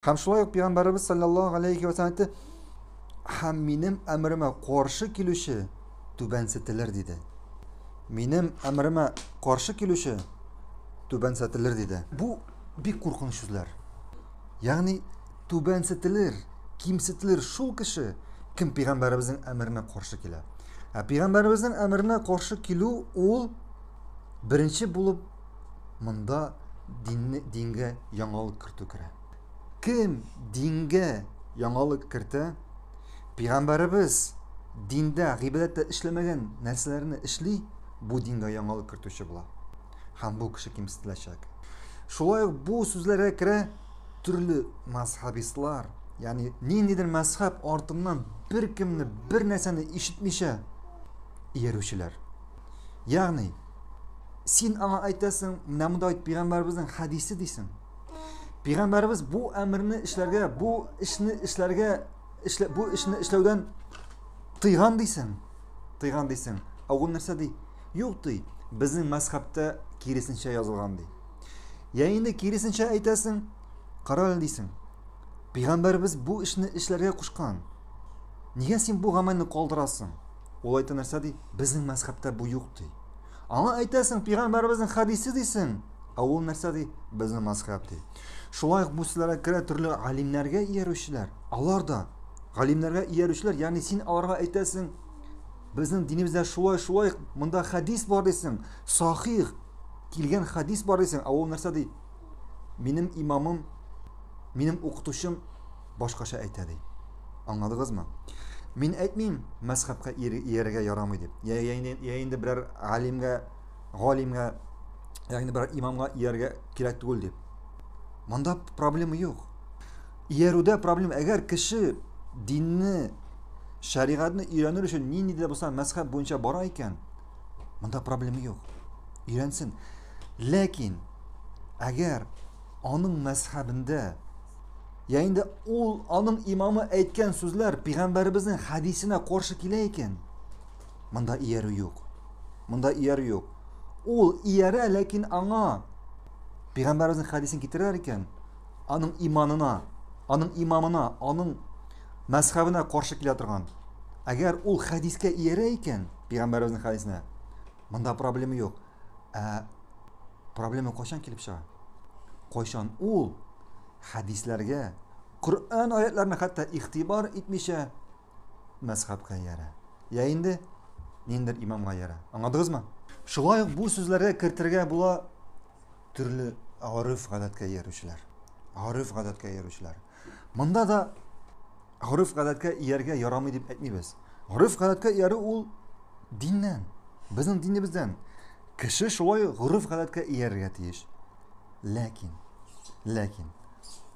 Ham shulay uq Payg'ambarimiz sallallohu alayhi va sallam aytdi, ham mening amrima qarshi kelishi tubansitilar dedi. Mening amrima qarshi kelishi tubansitilar dedi. Bu bir qo'rqinch so'zlar. Ya'ni tubansitilar, kimsitilar shu kishi kim Payg'ambarimizning amrina qarshi keladi. Payg'ambarimizning amrina qarshi kelu ul birinchi bo'lib munda dinga yangilik kirtu kiradi. Kim dinga yangilik kirdi, Payg'ambarimiz dinda g'iybatda ishlamagan narsalarni ishli, bu dinga yangilik kirituvchi bo'ladi. Ham bu kishi kimsitilashak. Shulay bu so'zlarga kira turli mazhabistlar, ya'ni nindidir mazhab ortimdan bir kimni bir narsani eshitmisha yeruvchilar. Ya'ni sen ana aytasan, namda ayt Payg'ambarimizning hadisi deysan. Payg'ambarimiz bu amrni ishlarga, bu ishni ishlovdan tiygan deysan. Avg'un narsa dey. Yo'q dey. Bizning mazhabda kirisincha yozilgan dey. Ya'ni kirisincha aytasan, qarol deysan. Payg'ambarimiz bu ishni ishlarga qo'shgan. Nega sen bu amalni qoldirasan? U aytgan narsa dey, bizning mazhabda bu yo'q dey. Ama aytasan Payg'ambarimizning hadisi deysan. Avul narsa dey, bizning mazhab dey. Shulay bu sizlarga kira turli alimlarga yeruvchilar. Allar da alimlarga yeruvchilar, ya'ni sen ularga aytasan, bizning dinimizda shulay bunda hadis bor deysan, sahih kelgan hadis bor deysan. Avul narsa dey, mening imomim, mening o'qituvchim boshqacha aytadi. Anladingizmi? Men aytmayman mazhabga yeriga yaramaydi deb. Ya'ni biror g'olimga, ya'ni biror imomga yerga kerak tugul deb. Bunda problema yo'q. Yeruda problema agar kishi dinni, shariatni o'rganish uchun nima bo'lsa mazhab bo'yicha borar ekan, bunda problema yo'q. O'rgansin. Lekin agar onun mazhabida, ya'ni onun imomi aytgan so'zlar Payg'ambarimizning hadisine qarshi kelar ekan, bunda yeri yo'q. Ul iyara, lekin anga Payg'ambarimizning hadisini keltirar ekan, onun imonina, onun imomina, onun mazhabina qarshi kelaturgan. Agar u hadisga iyara ekan, Payg'ambarimizning hadisine, bunda problema yo'q. Problema qachon kelib chiqadi? Qachon u hadislarga, Qur'on oyatlarini hatto ixtibor etmisha mazhabga yara. Ya'ni nindir imomga yara. Anladingizmi? Shulay bu so'zlarga kiritilgan bo'la turli orif g'adatga yeruvchilar. Bunda da orif g'adatga yerga yaramaydi deb aytmaymiz. Orif g'adatga yeri u dindan, bizning dinimizdan. Kishi shulay orif g'adatga yerga tegish. Lekin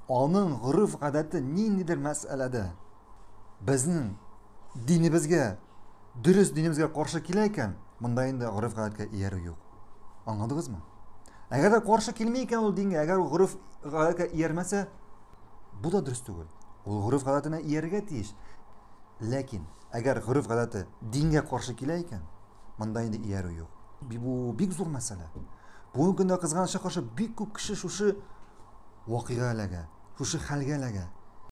onun urf adati nindidir masalada bizning dinimizga, durust dinimizga qarshi kelar ekan, bunda endi urf odatga yeri yo'q. Anladingizmi? Agar qarshi kelmay ekan u dinga, agar urf odatga yermasa, bu da durust tugul. U urf odatini yerga tegish. Lekin agar urf odati dinga qarshi kelar ekan, bunda endi yeri yo'q. Bu big zo'r masala. Bugungi kunda qizg'anishga qarshi big ko'p kishi shu voqealarga, shu halgalarga